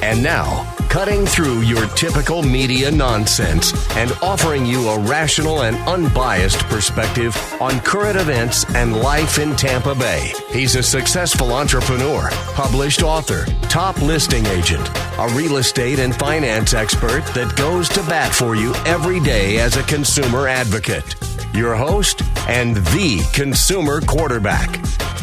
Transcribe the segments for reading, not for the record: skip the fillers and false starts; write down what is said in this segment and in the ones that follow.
And now, cutting through your typical media nonsense and offering you a rational and unbiased perspective on current events and life in Tampa Bay. He's a successful entrepreneur, published author, top listing agent, a real estate and finance expert that goes to bat for you every day as a consumer advocate. Your host and the consumer quarterback,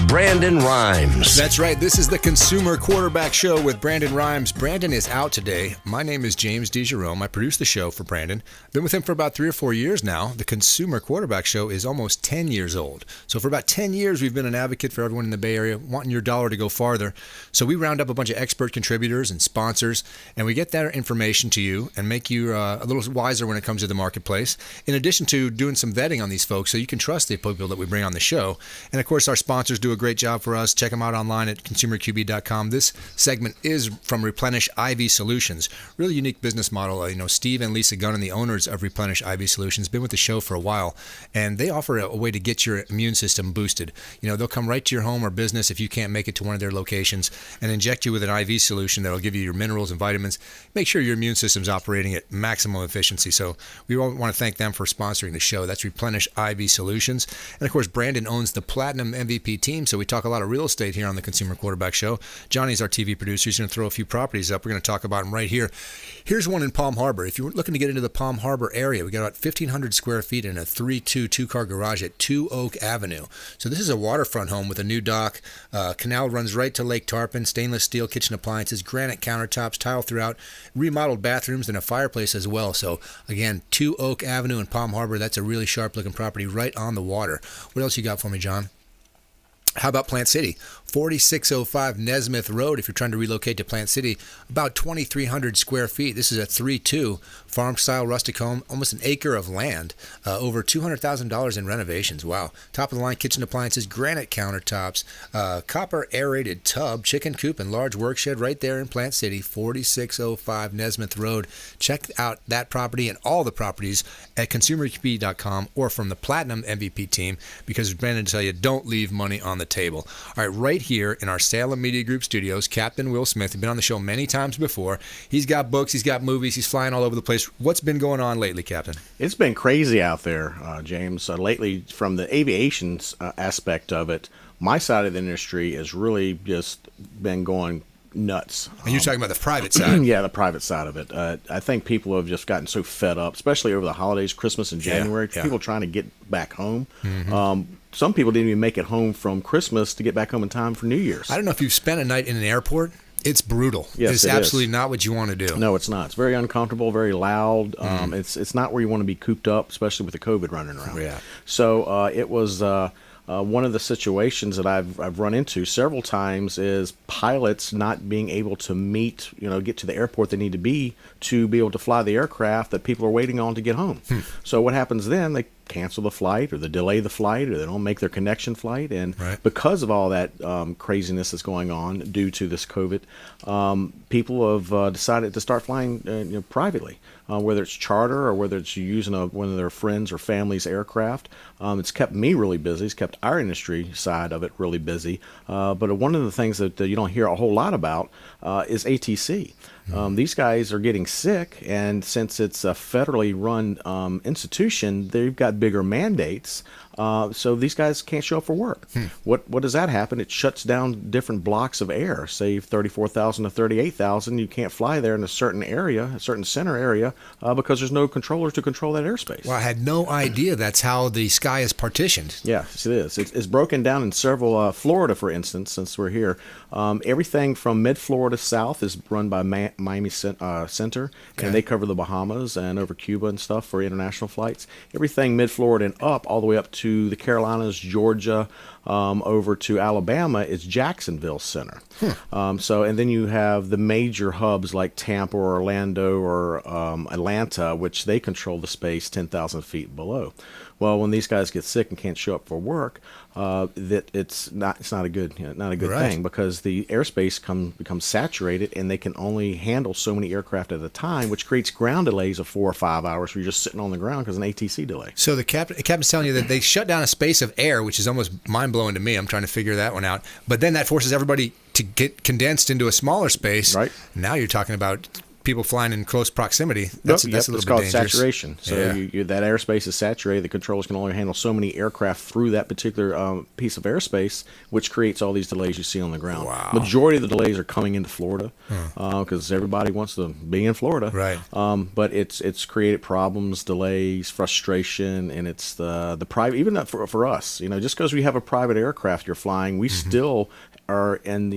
Brandon Rhymes. That's right. This is the Consumer Quarterback Show with Brandon Rhymes. Brandon is out today. My name is James DeJerome. I produce the show for Brandon. Been with him for about 3 or 4 years now. The Consumer Quarterback Show is almost 10 years old. So for about 10 years, we've been an advocate for everyone in the Bay Area, wanting your dollar to go farther. So we round up a bunch of expert contributors and sponsors, and we get that information to you and make you a little wiser when it comes to the marketplace, in addition to doing some vetting on these folks so you can trust the people that we bring on the show. And of course, our sponsors do a great job for us. Check them out online at consumerqb.com. This segment is from Replenish IV Solutions. Really unique business model. Steve and Lisa Gunn, the owners of Replenish IV Solutions, been with the show for a while, and they offer a way to get your immune system boosted. They'll come right to your home or business if you can't make it to one of their locations and inject you with an IV solution that'll give you your minerals and vitamins. Make sure your immune system's operating at maximum efficiency. So we all want to thank them for sponsoring the show. That's Replenish IV Solutions. And of course, Brandon owns the Platinum MVP team, so we talk a lot of real estate here on the Consumer Quarterback Show. Johnny's our TV producer. He's going to throw a few properties up. We're going to talk about them right here. Here's one in Palm Harbor. If you're looking to get into the Palm Harbor area, we got about 1,500 square feet in a 3-2 two-car garage at 2 Oak Avenue. So this is a waterfront home with a new dock. Canal runs right to Lake Tarpon. Stainless steel kitchen appliances, granite countertops, tile throughout, remodeled bathrooms, and a fireplace as well. So again, 2 Oak Avenue in Palm Harbor. That's a really sharp-looking property right on the water. What else you got for me, John? How about Plant City? 4605 Nesmith Road. If you're trying to relocate to Plant City, about 2,300 square feet. This is a 3-2 farm-style rustic home, almost an acre of land, over $200,000 in renovations. Wow. Top-of-the-line kitchen appliances, granite countertops, copper aerated tub, chicken coop, and large work shed right there in Plant City, 4605 Nesmith Road. Check out that property and all the properties at consumerqb.com or from the Platinum MVP team, because Brandon tell you, don't leave money on the table. All right, right here in our Salem Media Group studios, Capt Will Smith. He's been on the show many times before. He's got books, he's got movies, he's flying all over the place. What's been going on lately, Captain? It's been crazy out there, James. Lately, from the aviation aspect of it, my side of the industry has really just been going nuts. And you're talking about the private side? Yeah, the private side of it. I think people have just gotten so fed up, especially over the holidays, Christmas and January. Yeah. People trying to get back home. Mm-hmm. Some people didn't even make it home from Christmas to get back home in time for New Year's. I don't know if you've spent a night in an airport. It's brutal. Yes, it's absolutely not what you want to do. No, it's not. It's very uncomfortable, very loud. It's not where you want to be cooped up, especially with the COVID running around. Yeah. So it was one of the situations that I've run into several times is pilots not being able to meet, get to the airport they need to be able to fly the aircraft that people are waiting on to get home. So what happens then? They cancel the flight, or they delay the flight, or they don't make their connection flight. And because of all that craziness that's going on due to this COVID, people have decided to start flying privately, whether it's charter or whether it's using one of their friends' or family's aircraft. It's kept me really busy. It's kept our industry side of it really busy. But one of the things that you don't hear a whole lot about is ATC. These guys are getting sick, and since it's a federally run institution, they've got bigger mandates. So these guys can't show up for work. What does that happen? It shuts down different blocks of air. Say 34,000 to 38,000, you can't fly there in a certain area, a certain center area, because there's no controller to control that airspace. Well, I had no idea that's how the sky is partitioned. Yes, it is. It's broken down in several. Florida, for instance, since we're here, everything from mid-Florida south is run by Miami Center, and they cover the Bahamas and over Cuba and stuff for international flights. Everything mid-Florida and up, all the way up to the Carolinas, Georgia, over to Alabama is Jacksonville Center. And then you have the major hubs like Tampa or Orlando or Atlanta, which they control the space 10,000 feet below. Well, when these guys get sick and can't show up for work, that it's not a good thing, because the airspace becomes saturated, and they can only handle so many aircraft at a time, which creates ground delays of 4 or 5 hours where you're just sitting on the ground because of an ATC delay. So the captain's telling you that they shut down a space of air, which is almost mind-blowing to me. I'm trying to figure that one out. But then that forces everybody to get condensed into a smaller space. Right. Now you're talking about people flying in close proximity. That's a little it's bit called dangerous. saturation. So that airspace is saturated. The controllers can only handle so many aircraft through that particular piece of airspace, which creates all these delays you see on the ground. Wow. Majority of the delays are coming into Florida because everybody wants to be in Florida. Right. But it's created problems, delays, frustration, and it's the private. Even for us, just because we have a private aircraft you're flying, we still are in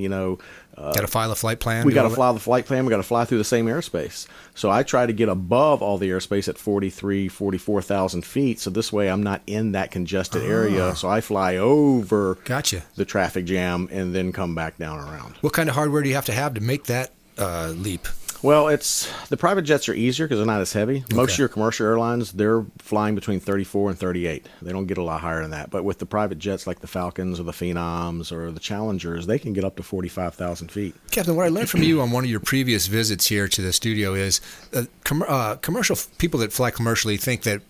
got to file a flight plan. We got to fly the flight plan. We got to fly through the same airspace. So I try to get above all the airspace at 44,000 feet. So this way I'm not in that congested area. So I fly over the traffic jam and then come back down around. What kind of hardware do you have to make that leap? Well, the private jets are easier because they're not as heavy. Most of your commercial airlines, they're flying between 34 and 38. They don't get a lot higher than that. But with the private jets like the Falcons or the Phenoms or the Challengers, they can get up to 45,000 feet. Captain, what I learned from you on one of your previous visits here to the studio is commercial people that fly commercially think that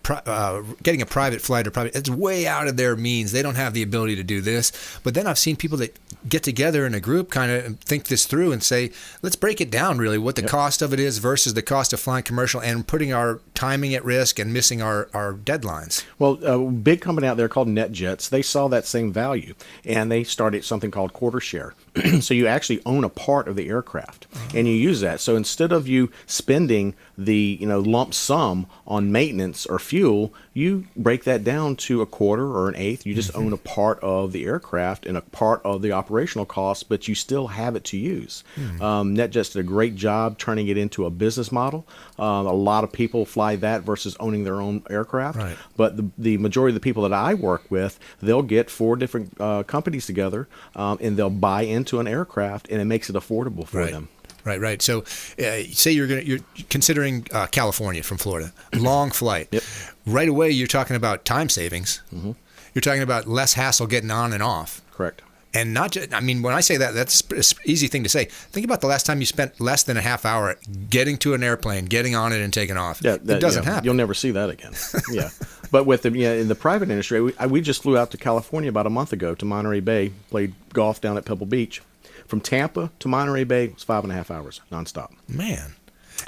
getting a private flight it's way out of their means. They don't have the ability to do this. But then I've seen people that get together in a group kind of think this through and say, let's break it down really, what the cost of it is versus the cost of flying commercial and putting our timing at risk and missing our deadlines. Well, a big company out there called NetJets, they saw that same value, and they started something called quarter share. So you actually own a part of the aircraft, and you use that. So instead of you spending the lump sum on maintenance or fuel, you break that down to a quarter or an eighth. You just own a part of the aircraft and a part of the operational costs, but you still have it to use. NetJets did a great job turning it into a business model. A lot of people fly that versus owning their own aircraft. Right. But the majority of the people that I work with, they'll get 4 different companies together, and they'll buy into an aircraft, and it makes it affordable for them. Right. So, say you're considering California from Florida, long flight. Yep. Right away, you're talking about time savings. Mm-hmm. You're talking about less hassle getting on and off. Correct. And not just, when I say that, that's an easy thing to say. Think about the last time you spent less than a half hour getting to an airplane, getting on it, and taking off. Yeah, it doesn't happen. You'll never see that again. Yeah. But with in the private industry, we just flew out to California about a month ago to Monterey Bay, played golf down at Pebble Beach. From Tampa to Monterey Bay was 5.5 hours nonstop. Man.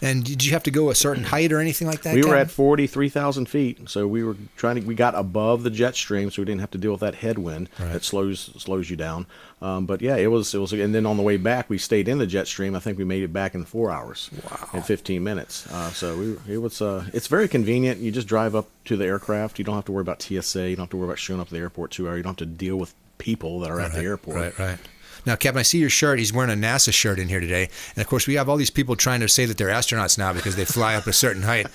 And did you have to go a certain height or anything like that? We were at 43,000 feet, so we got above the jet stream, so we didn't have to deal with that headwind that slows you down. But yeah, it was, and then on the way back, we stayed in the jet stream. I think we made it back in 4 hours and 15 minutes. It's very convenient. You just drive up to the aircraft. You don't have to worry about TSA. You don't have to worry about showing up at the airport 2 hours. You don't have to deal with people that are at the airport. Right. Now, Captain, I see your shirt. He's wearing a NASA shirt in here today. And, of course, we have all these people trying to say that they're astronauts now because they fly up a certain height.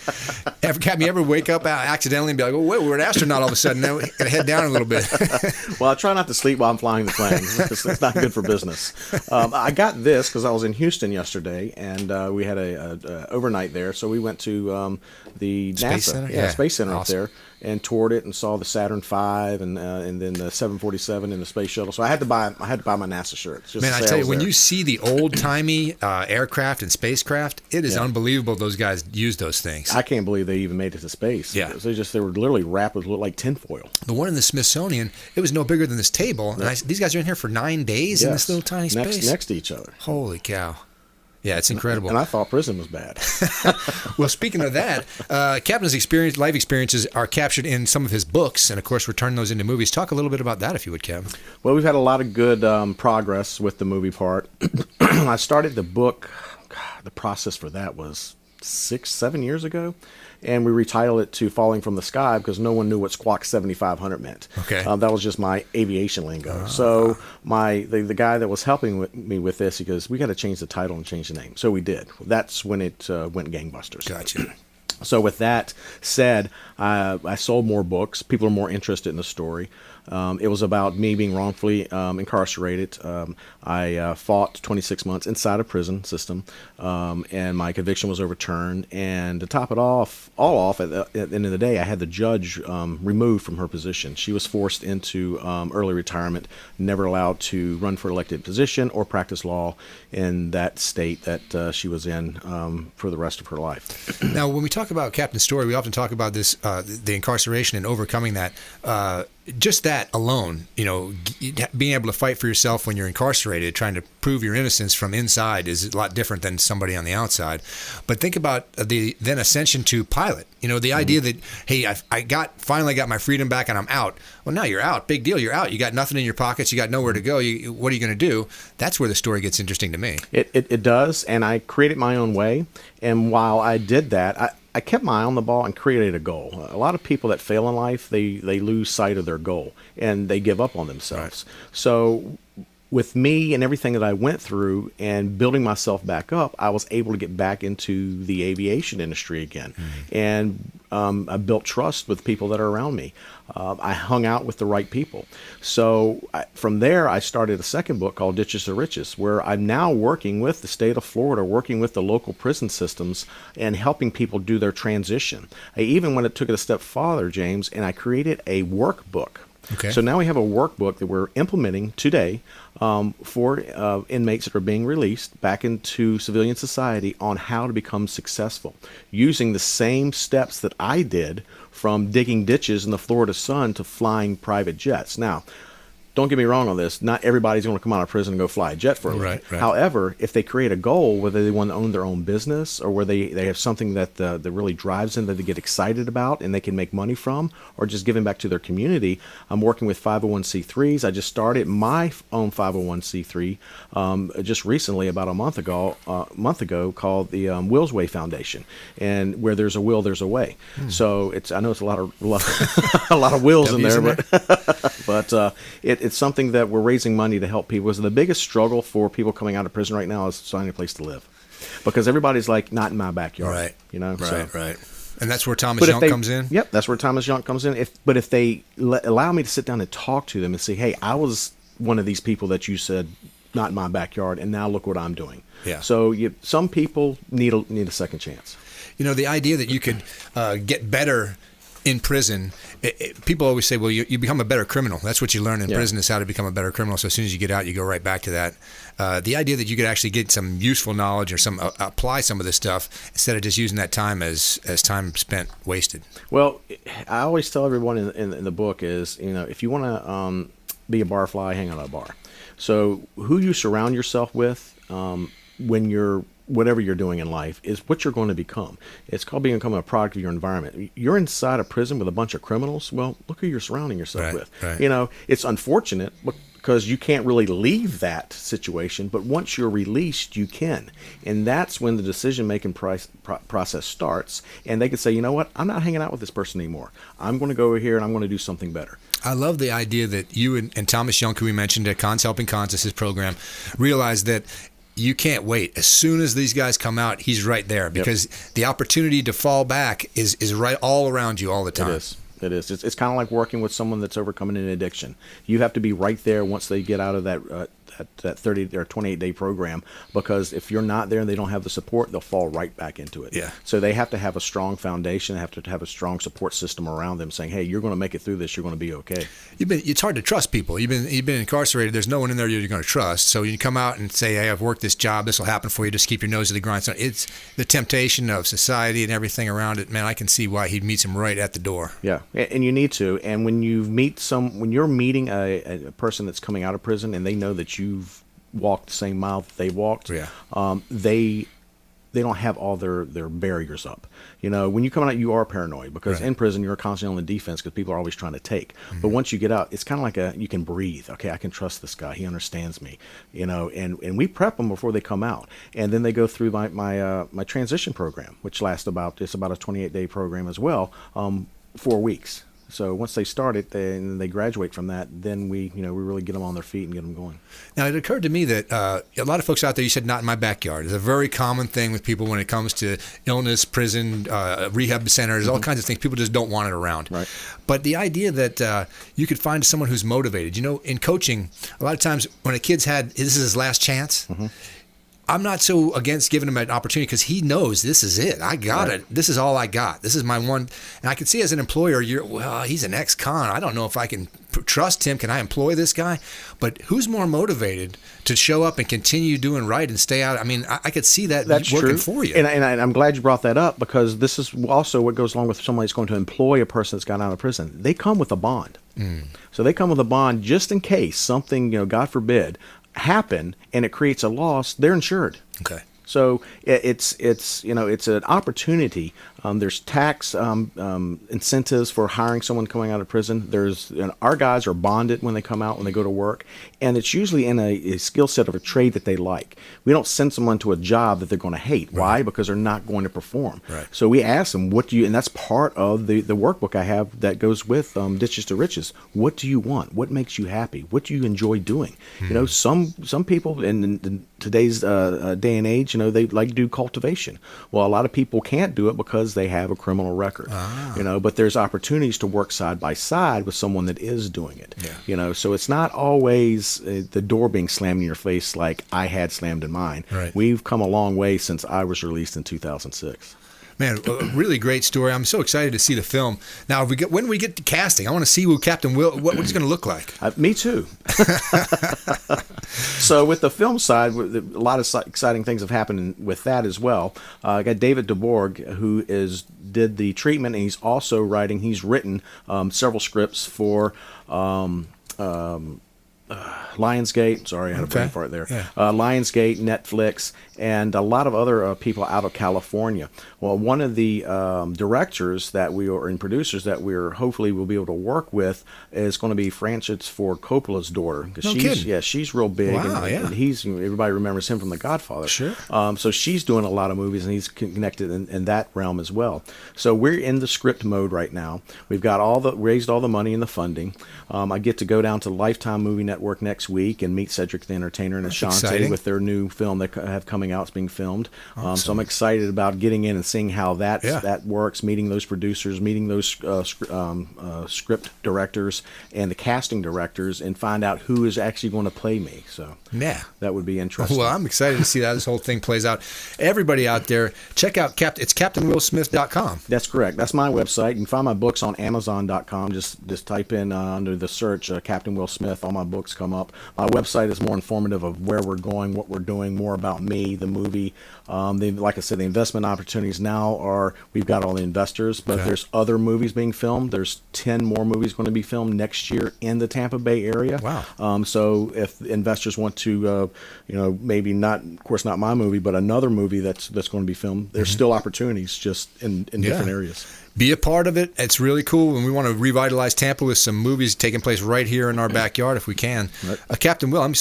Captain, you ever wake up accidentally and be like, oh, wait, we're an astronaut all of a sudden. Now we got to head down a little bit. Well, I try not to sleep while I'm flying the plane. It's not good for business. I got this because I was in Houston yesterday, and we had a overnight there. So we went to the Space NASA Center? Space Center Awesome. up there and toured it and saw the Saturn V and then the 747 and the space shuttle. So I had to buy my NASA shirt. Just Man, I tell you, when you see the old-timey aircraft and spacecraft, it is unbelievable those guys use those things. I can't believe they even made it to space. Yeah. They were literally wrapped with like tinfoil. The one in the Smithsonian, it was no bigger than this table. And these guys are in here for 9 days in this little tiny space. Next to each other. Holy cow. Yeah, it's incredible. And I thought prison was bad. Well, speaking of that, Captain's life experiences are captured in some of his books, and of course, we're turning those into movies. Talk a little bit about that, if you would, Captain. Well, we've had a lot of good progress with the movie part. I started the book, the process for that was 6-7 years ago, and we retitled it to Falling from the Sky because no one knew what Squawk 7500 meant. Okay. That was just my aviation lingo. So the guy that was helping me with this, he goes, we got to change the title and change the name. So we did. That's when it went gangbusters. Gotcha. So with that said, I sold more books. People are more interested in the story. It was about me being wrongfully incarcerated. I fought 26 months inside a prison system, and my conviction was overturned. And to top it all off, at the end of the day, I had the judge removed from her position. She was forced into early retirement, never allowed to run for elected position or practice law in that state that she was in for the rest of her life. Now, when we talk about Captain's story, we often talk about this, the incarceration and overcoming that. just that alone, being able to fight for yourself when you're incarcerated, trying to prove your innocence from inside is a lot different than somebody on the outside. But think about the then ascension to pilot. The idea that, hey, I finally got my freedom back and I'm out. Well, now you're out. Big deal. You're out. You got nothing in your pockets. You got nowhere to go. What are you going to do? That's where the story gets interesting to me. It does, and I created my own way. And while I did that, I kept my eye on the ball and created a goal. A lot of people that fail in life, they lose sight of their goal and they give up on themselves. Right. So with me and everything that I went through and building myself back up, I was able to get back into the aviation industry again. Mm-hmm. And I built trust with people that are around me. I hung out with the right people. So from there, I started a second book called Ditches to Riches, where I'm now working with the state of Florida, working with the local prison systems and helping people do their transition. I even went and took it a step farther, James, and I created a workbook. Okay. So now we have a workbook that we're implementing today for inmates that are being released back into civilian society on how to become successful, using the same steps that I did from digging ditches in the Florida sun to flying private jets. Now, don't get me wrong on this. Not everybody's going to come out of prison and go fly a jet for a living. Right. However, if they create a goal, whether they want to own their own business or where they have something that really drives them that they get excited about and they can make money from, or just giving back to their community, I'm working with 501c3s. I just started my own 501c3 just recently, about a month ago, called the Will's Way Foundation. And where there's a will, there's a way. So I know it's a lot of wills in there, but it's something that we're raising money to help people. Because the biggest struggle for people coming out of prison right now is finding a place to live, because everybody's like, not in my backyard, right? Right. And that's where Thomas Young comes in. Yep, that's where Thomas Young comes in. If they allow me to sit down and talk to them and say, hey, I was one of these people that you said not in my backyard, and now look what I'm doing. Yeah. So some people need a second chance. The idea that you could get better in prison, people always say, well, you become a better criminal. That's what you learn in prison, is how to become a better criminal. So as soon as you get out, you go right back to that. The idea that you could actually get some useful knowledge or apply some of this stuff instead of just using that time as time spent wasted. Well, I always tell everyone in the book is, if you want to be a barfly, hang out at a bar. So who you surround yourself with when you're whatever you're doing in life is what you're going to become. It's called becoming a product of your environment. You're inside a prison with a bunch of criminals. Well, look who you're surrounding yourself with. Right. It's unfortunate because you can't really leave that situation, but once you're released, you can. And that's when the decision-making process starts. And they can say, you know what? I'm not hanging out with this person anymore. I'm going to go over here and I'm going to do something better. I love the idea that you and Thomas Young, who we mentioned at Cons Helping Cons, his program, realized that you can't wait. As soon as these guys come out, he's right there, because the opportunity to fall back is right all around you all the time. It is. It's kind of like working with someone that's overcoming an addiction. You have to be right there once they get out of that 30 or 28-day program, because if you're not there and they don't have the support, they'll fall right back into it. Yeah. So they have to have a strong foundation. They have to have a strong support system around them, saying, "Hey, you're going to make it through this. You're going to be okay." It's hard to trust people. You've been incarcerated. There's no one in there you're going to trust. So you come out and say, "Hey, I've worked this job. This will happen for you. Just keep your nose to the grind." So it's the temptation of society and everything around it. Man, I can see why he meets him right at the door. Yeah, and you need to. And when you're meeting a person that's coming out of prison and they know that you've walked the same mile that they walked, they don't have all their barriers up. When you come out, you are paranoid, because in prison you're constantly on the defense because people are always trying to take. Mm-hmm. But once you get out, it's kind of like you can breathe. Okay, I can trust this guy. He understands me. And we prep them before they come out, and then they go through my transition program, which lasts about a 28-day program as well, 4 weeks. So once they start it and they graduate from that, then we really get them on their feet and get them going. Now, it occurred to me that a lot of folks out there, you said not in my backyard. It's a very common thing with people when it comes to illness, prison, rehab centers, all kinds of things. People just don't want it around. Right. But the idea that you could find someone who's motivated. In coaching, a lot of times when a kid's this is his last chance, I'm not so against giving him an opportunity, because he knows this is it. I got it. This is all I got. This is my one. And I can see as an employer, he's an ex-con. I don't know if I can trust him? Can I employ this guy? But who's more motivated to show up and continue doing right and stay out? I mean, I could see that's working true. for you. And I'm glad you brought that up, because this is also what goes along with somebody that's going to employ a person that's gotten out of prison. They come with a bond. So they come with a bond just in case something, God forbid, happen and it creates a loss. They're insured. Okay. So it's an opportunity. There's tax incentives for hiring someone coming out of prison. Our guys are bonded when they come out, when they go to work, and it's usually in a skill set of a trade that they like. We don't send someone to a job that they're going to hate. Right. Why? Because they're not going to perform. Right. So we ask them, and that's part of the workbook I have that goes with Ditches to Riches. What do you want? What makes you happy? What do you enjoy doing? Some people in today's day and age, they like to do cultivation. Well, a lot of people can't do it because they have a criminal record. But there's opportunities to work side by side with someone that is doing it. Yeah. So it's not always the door being slammed in your face like I had slammed in mine. Right. We've come a long way since I was released in 2006. Man, a really great story. I'm so excited to see the film. Now, when we get to casting, I want to see who Captain Will, what he's going to look like. Me too. So with the film side, a lot of exciting things have happened with that as well. I got David DeBorg, who did the treatment, and he's written several scripts for Lionsgate. Sorry, I had a brain fart there. Yeah. Lionsgate, Netflix, and a lot of other people out of California. Well, one of the directors and producers that we're hopefully will be able to work with is going to be Francis Ford Coppola's daughter. No kidding. Yeah, she's real big. Wow, and everybody remembers him from The Godfather. Sure. So she's doing a lot of movies, and he's connected in that realm as well. So we're in the script mode right now. We've got raised all the money and the funding. I get to go down to Lifetime Movie Network next week and meet Cedric the Entertainer and Ashante with their new film they have coming out. It's being filmed. So I'm excited about getting in and seeing how that works, meeting those producers, meeting those script directors and the casting directors, and find out who is actually going to play me. So that would be interesting. Well, I'm excited to see how this whole thing plays out. Everybody out there, check out it's CaptainWillSmith.com. That's correct. That's my website. You can find my books on Amazon.com. Just type in under the search Captain Will Smith. All my books come up. My website is more informative of where we're going, what we're doing, more about me, the movie. Like I said, the investment opportunities now we've got all the investors, but there's other movies being filmed. There's 10 more movies going to be filmed next year in the Tampa Bay area. Wow. So if investors want to, maybe not, of course, not my movie, but another movie that's going to be filmed, there's still opportunities just in different areas. Be a part of it. It's really cool, and we want to revitalize Tampa with some movies taking place right here in our backyard if we can. Right. Captain Will, I'm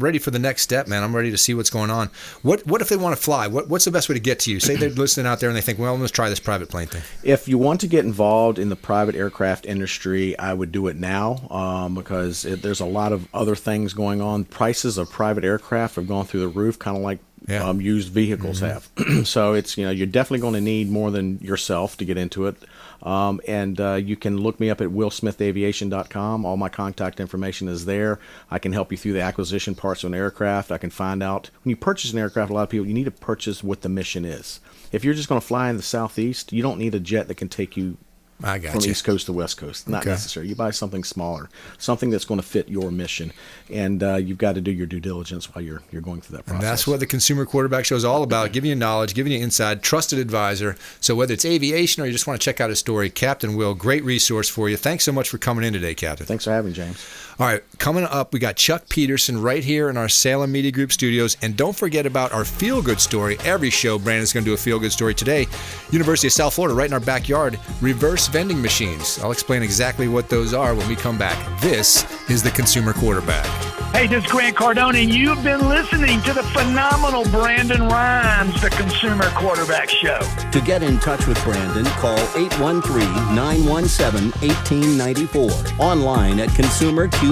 ready for the next step, man. I'm ready to see what's going on. What if they want to fly? What's the best way to get to you? Say they're listening out there and they think, well, let's try this private plane thing. If you want to get involved in the private aircraft industry, I would do it now because there's a lot of other things going on. Prices of private aircraft have gone through the roof, kind of like used vehicles have. So it's you're definitely going to need more than yourself to get into it. And you can look me up at willsmithaviation.com. All my contact information is there. I can help you through the acquisition parts of an aircraft. I can find out when you purchase an aircraft. A lot of people, you need to purchase what the mission is. If you're just going to fly in the southeast, you don't need a jet that can take you from East Coast to West Coast. Not necessary. You buy something smaller, something that's going to fit your mission, and you've got to do your due diligence while you're going through that process. And that's what the Consumer Quarterback Show is all about, giving you knowledge, giving you insight, trusted advisor. So whether it's aviation or you just want to check out his story, Captain Will, great resource for you. Thanks so much for coming in today, Captain. Thanks for having me, James. All right, coming up, we got Chuck Peterson right here in our Salem Media Group studios. And don't forget about our feel-good story. Every show, Brandon's going to do a feel-good story today. University of South Florida, right in our backyard, reverse vending machines. I'll explain exactly what those are when we come back. This is the Consumer Quarterback. Hey, this is Grant Cardone, and you've been listening to the phenomenal Brandon Rhymes, the Consumer Quarterback Show. To get in touch with Brandon, call 813-917-1894. Online at consumerqb.com.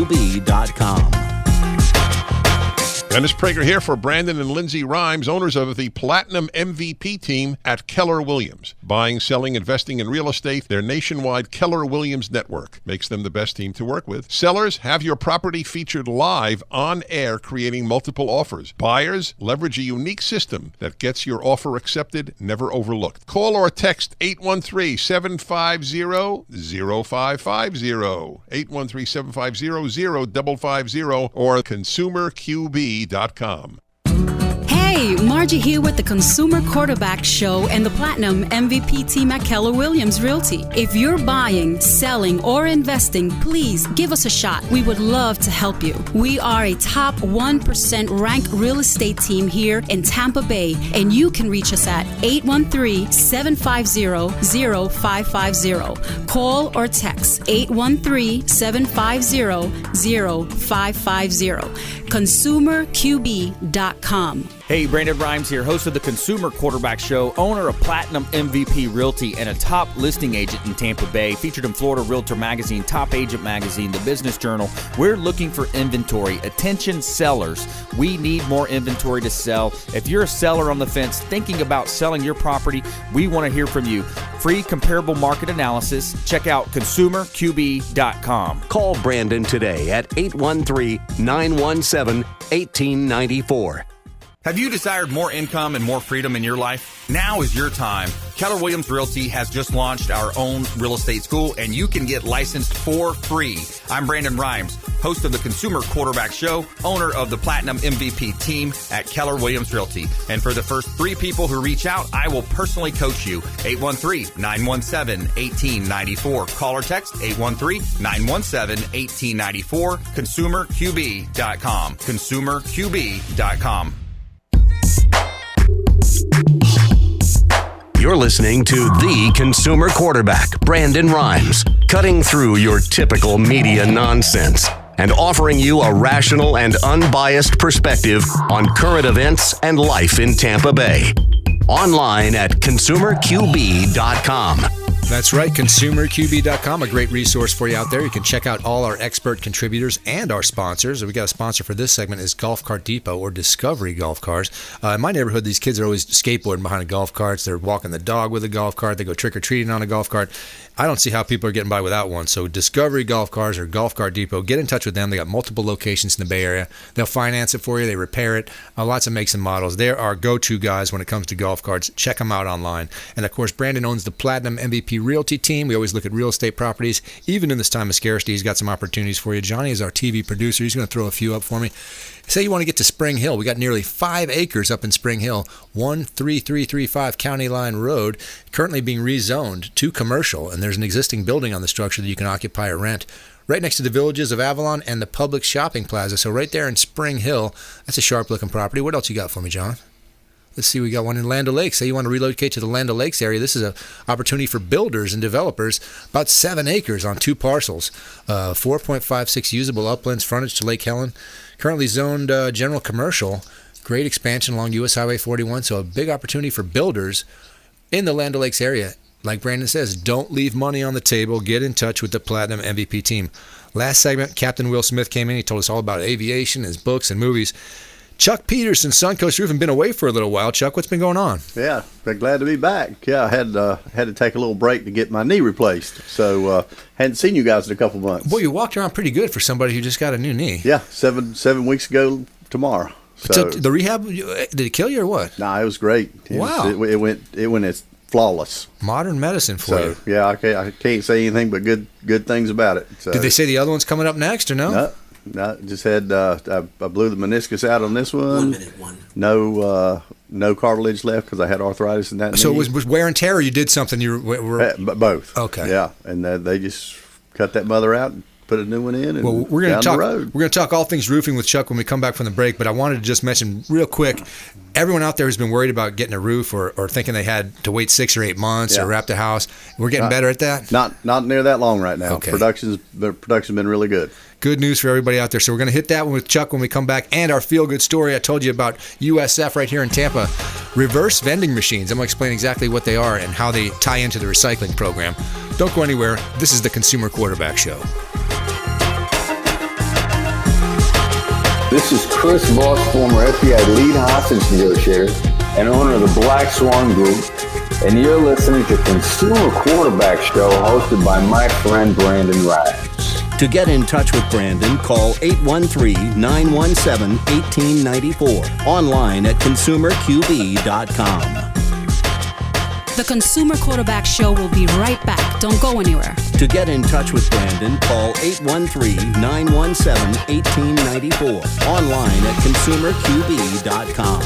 Dennis Prager here for Brandon and Lindsay Rhymes, owners of the Platinum MVP team at Keller Williams. Buying, selling, investing in real estate, their nationwide Keller Williams network makes them the best team to work with. Sellers, have your property featured live on air, creating multiple offers. Buyers, leverage a unique system that gets your offer accepted, never overlooked. Call or text 813-750-0550, 813-750-0550, or consumerqb.com. Hey, Margie here with the Consumer Quarterback Show and the Platinum MVP team at Keller Williams Realty. If you're buying, selling, or investing, please give us a shot. We would love to help you. We are a top 1% ranked real estate team here in Tampa Bay, and you can reach us at 813-750-0550. Call or text 813-750-0550. ConsumerQB.com. Hey, Brandon Rhymes here, host of the Consumer Quarterback Show, owner of Platinum MVP Realty, and a top listing agent in Tampa Bay, featured in Florida Realtor Magazine, Top Agent Magazine, The Business Journal. We're looking for inventory. Attention sellers, we need more inventory to sell. If you're a seller on the fence thinking about selling your property, we want to hear from you. Free comparable market analysis. Check out consumerqb.com. Call Brandon today at 813-917-1894. Have you desired more income and more freedom in your life? Now is your time. Keller Williams Realty has just launched our own real estate school, and you can get licensed for free. I'm Brandon Rhymes, host of the Consumer Quarterback Show, owner of the Platinum MVP team at Keller Williams Realty. And for the first 3 people who reach out, I will personally coach you. 813-917-1894. Call or text 813-917-1894. ConsumerQB.com. ConsumerQB.com. You're listening to the Consumer Quarterback, Brandon Rhymes, cutting through your typical media nonsense and offering you a rational and unbiased perspective on current events and life in Tampa Bay. Online at consumerqb.com. That's right, consumerqb.com, a great resource for you out there. You can check out all our expert contributors and our sponsors. We got a sponsor for this segment is Golf Cart Depot or Discovery Golf Cars. In my neighborhood, these kids are always skateboarding behind the golf carts. They're walking the dog with a golf cart. They go trick-or-treating on a golf cart. I don't see how people are getting by without one. So Discovery Golf Cars or Golf Cart Depot, get in touch with them. They got multiple locations in the Bay Area. They'll finance it for you. They repair it. Lots of makes and models. They're our go-to guys when it comes to golf carts. Check them out online. And, of course, Brandon owns the Platinum MVP Realty team. We always look at real estate properties. Even in this time of scarcity, he's got some opportunities for you. Johnny is our TV producer. He's going to throw a few up for me. Say you want to get to Spring Hill. We got nearly 5 acres up in Spring Hill, 13335 County Line Road, currently being rezoned to commercial, and there's an existing building on the structure that you can occupy or rent. Right next to the Villages of Avalon and the Public Shopping Plaza. So right there in Spring Hill, that's a sharp-looking property. What else you got for me, John? Let's see, we got one in Land O'Lakes. Say you want to relocate to the Land O'Lakes area. This is an opportunity for builders and developers. About 7 acres on 2 parcels. 4.56 usable uplands, frontage to Lake Helen. Currently zoned general commercial. Great expansion along U.S. Highway 41. So a big opportunity for builders in the Land O'Lakes area. Like Brandon says, don't leave money on the table. Get in touch with the Platinum MVP team. Last segment, Captain Will Smith came in. He told us all about aviation, his books and movies. Chuck Peterson, Suncoast Roofing, been away for a little while. Chuck, what's been going on? Yeah, been glad to be back. Yeah, I had to take a little break to get my knee replaced, so hadn't seen you guys in a couple months. Boy, you walked around pretty good for somebody who just got a new knee. Yeah, seven weeks ago tomorrow. So the rehab, did it kill you or what? Nah, it was great. It went as flawless. Modern medicine for you. Yeah, I can't say anything but good things about it. So. Did they say the other one's coming up next or no? No, just had I blew the meniscus out on this one. 1 minute. No cartilage left because I had arthritis in that knee. So it was wear and tear, or you did something? Both. Okay. Yeah, and they just cut that mother out and put a new one in. And we're going to talk. We're going to talk all things roofing with Chuck when we come back from the break. But I wanted to just mention real quick. Everyone out there who's been worried about getting a roof or thinking they had to wait 6 or 8 months or wrap the house, we're getting better at that. Not near that long right now. Okay. Production's been really good. Good news for everybody out there. So we're going to hit that one with Chuck when we come back, and our feel-good story I told you about USF right here in Tampa. Reverse vending machines. I'm going to explain exactly what they are and how they tie into the recycling program. Don't go anywhere. This is the Consumer Quarterback Show. This is Chris Voss, former FBI lead hostage negotiator and owner of the Black Swan Group, and you're listening to Consumer Quarterback Show hosted by my friend Brandon Rhymes. To get in touch with Brandon, call 813-917-1894. Online at consumerqb.com. The Consumer Quarterback Show will be right back. Don't go anywhere. To get in touch with Brandon, call 813-917-1894. Online at consumerqb.com.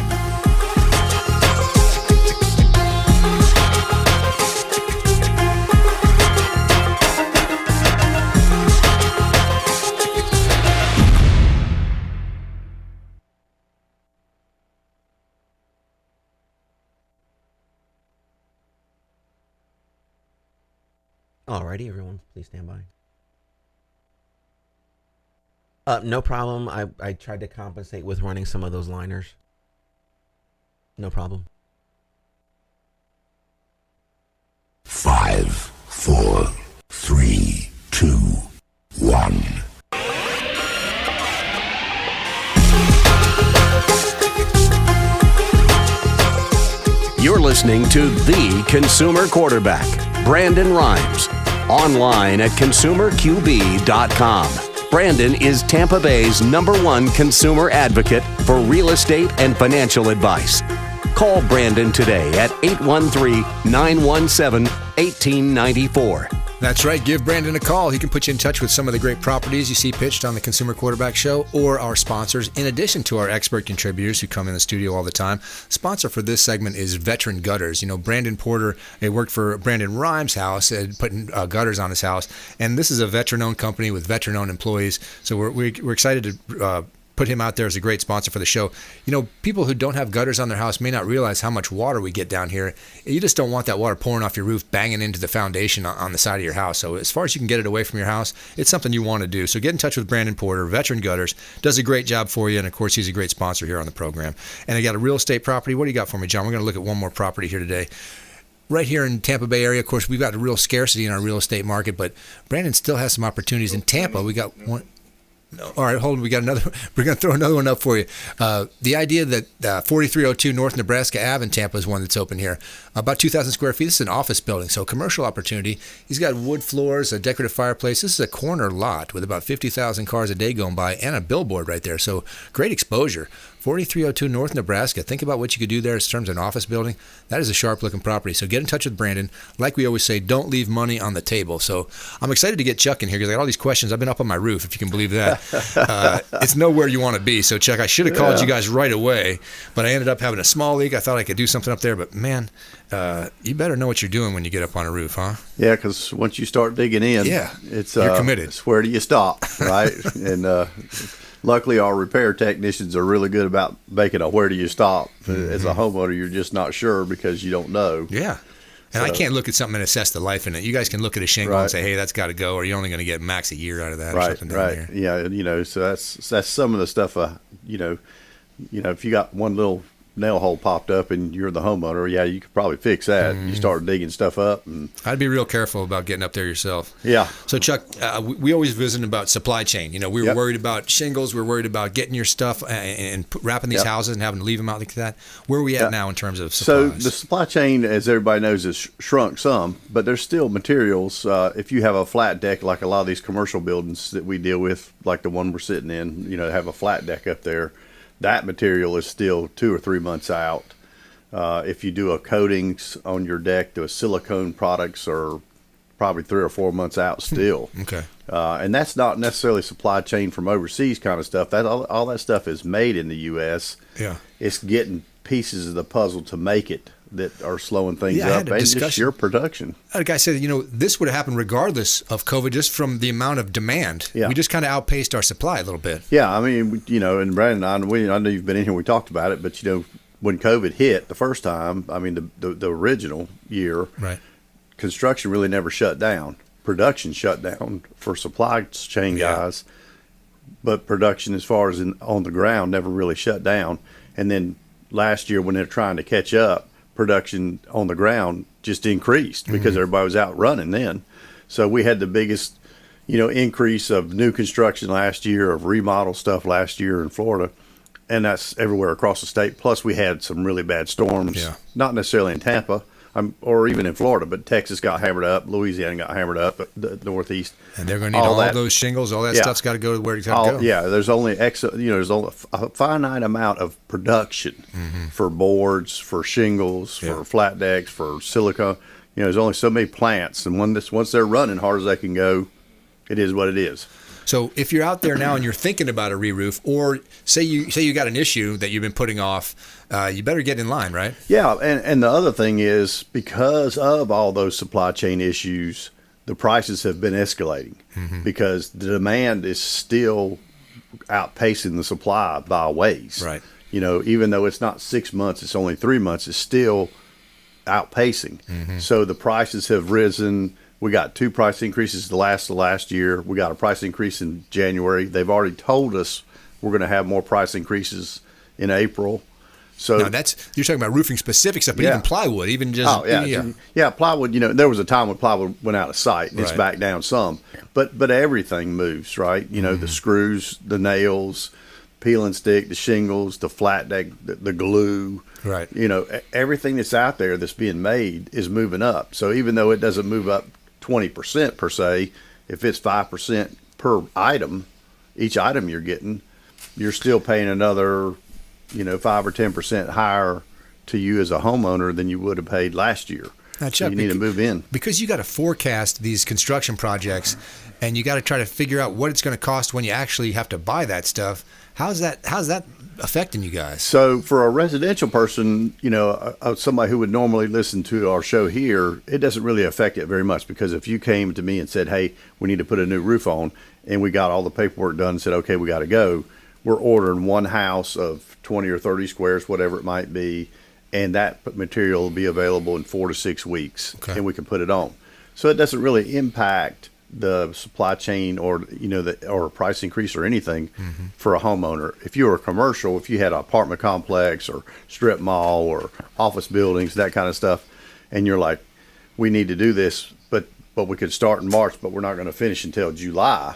Alrighty, everyone, please stand by. No problem. I tried to compensate with running some of those liners. No problem. 5, 4, 3, 2, 1. You're listening to The Consumer Quarterback, Brandon Rhymes. Online at consumerqb.com. Brandon is Tampa Bay's #1 consumer advocate for real estate and financial advice. Call Brandon today at 813-917-1894. That's right. Give Brandon a call. He can put you in touch with some of the great properties you see pitched on the Consumer Quarterback Show or our sponsors, in addition to our expert contributors who come in the studio all the time. Sponsor for this segment is Veteran Gutters. You know, Brandon Porter, he worked for Brandon Rhymes' house, putting gutters on his house. And this is a veteran-owned company with veteran-owned employees. So we're excited to put him out there as a great sponsor for the show. You know, people who don't have gutters on their house may not realize how much water we get down here. You just don't want that water pouring off your roof, banging into the foundation on the side of your house. So as far as you can get it away from your house, it's something you want to do. So get in touch with Brandon Porter, Veteran Gutters, does a great job for you. And of course, he's a great sponsor here on the program. And I got a real estate property. What do you got for me, John? We're going to look at one more property here today. Right here in Tampa Bay area, of course, we've got a real scarcity in our real estate market, but Brandon still has some opportunities in Tampa. We got one. No. All right, hold on. We got another. We're going to throw another one up for you. The idea that 4302 North Nebraska Ave in Tampa is one that's open here. About 2,000 square feet. This is an office building, so commercial opportunity. He's got wood floors, a decorative fireplace. This is a corner lot with about 50,000 cars a day going by and a billboard right there. So great exposure. 4302 North Nebraska. Think about what you could do there in terms of an office building. That is a sharp-looking property. So get in touch with Brandon. Like we always say, don't leave money on the table. So I'm excited to get Chuck in here because I got all these questions. I've been up on my roof, if you can believe that. It's nowhere you want to be. So, Chuck, I should have called you guys right away, but I ended up having a small leak. I thought I could do something up there, but, man, you better know what you're doing when you get up on a roof, huh? Yeah, because once you start digging in, it's you're committed. It's where do you stop, right? And luckily, our repair technicians are really good about making a where do you stop. Mm-hmm. As a homeowner, you're just not sure because you don't know. Yeah. And I can't look at something and assess the life in it. You guys can look at a shingle and say, hey, that's got to go, or you're only going to get max a year out of that or something down there. Yeah, you know, so that's some of the stuff, you know, if you got one little nail hole popped up and you're the homeowner, yeah, you could probably fix that. You start digging stuff up. And I'd be real careful about getting up there yourself. Yeah. So, Chuck, we always visit about supply chain. You know, we were worried about shingles. We were worried about getting your stuff and wrapping these houses and having to leave them out like that. Where are we at now in terms of supplies? So the supply chain, as everybody knows, has shrunk some, but there's still materials. If you have a flat deck, like a lot of these commercial buildings that we deal with, like the one we're sitting in, you know, have a flat deck up there, that material is still 2 or 3 months out. If you do a coatings on your deck, the silicone products are probably 3 or 4 months out still. Okay. And that's not necessarily supply chain from overseas kind of stuff. That all that stuff is made in the U.S. Yeah. It's getting pieces of the puzzle to make it that are slowing things up, and just your production. A guy said, you know, this would have happened regardless of COVID, just from the amount of demand. Yeah. We just kind of outpaced our supply a little bit. Yeah, I mean, you know, and Brandon and I know you've been in here, we talked about it, but, you know, when COVID hit the first time, I mean, the original year, right, construction really never shut down. Production shut down for supply chain guys, but production as far as on the ground never really shut down. And then last year when they're trying to catch up, production on the ground just increased because everybody was out running then. So we had the biggest increase of new construction last year, of remodel stuff last year in Florida, and that's everywhere across the state. Plus, we had some really bad storms, not necessarily in Tampa or even in Florida, but Texas got hammered up, Louisiana got hammered up, the Northeast. And they're going to need all those shingles, all that stuff's got to go to where it's got to go. Yeah, there's only there's only a finite amount of production for boards, for shingles, for flat decks, for silicone. There's only so many plants, and once they're running hard as they can go, it is what it is. So if you're out there now and you're thinking about a re-roof, or say you got an issue that you've been putting off, you better get in line, right? Yeah, and the other thing is, because of all those supply chain issues, the prices have been escalating because the demand is still outpacing the supply by a ways. Right. Even though it's not 6 months, it's only 3 months, it's still outpacing. So the prices have risen. We got 2 price increases the last year. We got a price increase in January. They've already told us we're going to have more price increases in April. So now you're talking about roofing specific stuff, but even plywood, even just plywood. There was a time when plywood went out of sight. It's back down some, but everything moves, right? The screws, the nails, peel and stick, the shingles, the flat deck, the glue. Right. Everything that's out there that's being made is moving up. So even though it doesn't move up 20% per se, if it's 5% per item, each item you're getting, you're still paying another, 5 or 10% higher to you as a homeowner than you would have paid last year. Now, Chuck, so you need to move in. Because you got to forecast these construction projects, and you got to try to figure out what it's going to cost when you actually have to buy that stuff. How's that affecting you guys? So for a residential person, somebody who would normally listen to our show here, it doesn't really affect it very much, because if you came to me and said, hey, we need to put a new roof on, and we got all the paperwork done and said, okay, we got to go, we're ordering one house of 20 or 30 squares, whatever it might be, and that material will be available in 4 to 6 weeks, and we can put it on. So it doesn't really impact the supply chain or or a price increase or anything for a homeowner. If you were a commercial, if you had an apartment complex or strip mall or office buildings, that kind of stuff, and you're like, we need to do this, but we could start in March, but we're not going to finish until July.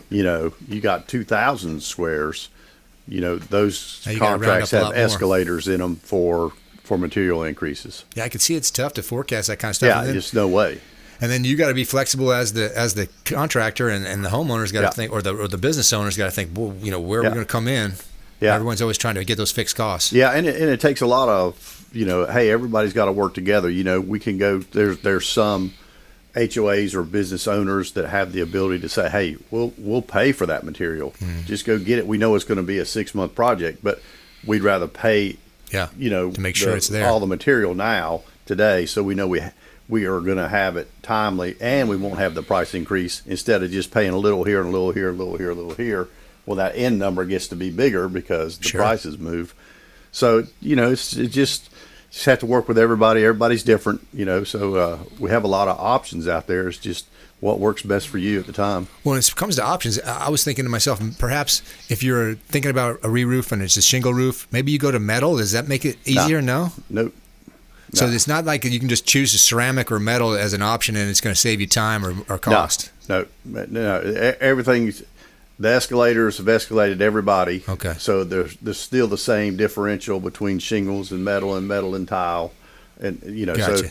You got 2,000 squares. Those contracts have escalators in them for material increases. Yeah, I can see it's tough to forecast that kind of stuff. Yeah, just no way. And then you got to be flexible as the contractor, and the homeowner's got to think, or the business owner's got to think, well, where are we going to come in? Yeah. Everyone's always trying to get those fixed costs. Yeah, and it takes a lot of, hey, everybody's got to work together. We can go, there's some HOAs or business owners that have the ability to say, hey, we'll pay for that material. Just go get it. We know it's going to be a 6-month project, but we'd rather pay, to make sure it's there, all the material today, so we know we are going to have it timely, and we won't have the price increase instead of just paying a little here and a little here, a little here, a little here. Well, that end number gets to be bigger because the prices move. So, it's just have to work with everybody. Everybody's different, so we have a lot of options out there. It's just what works best for you at the time. When it comes to options, I was thinking to myself, perhaps if you're thinking about a re-roof and it's a shingle roof, maybe you go to metal. Does that make it easier? No? Nope. So it's not like you can just choose a ceramic or metal as an option and it's going to save you time or cost. No. Everything's, the escalators have escalated everybody. Okay. So there's still the same differential between shingles and metal and tile, and Gotcha. So,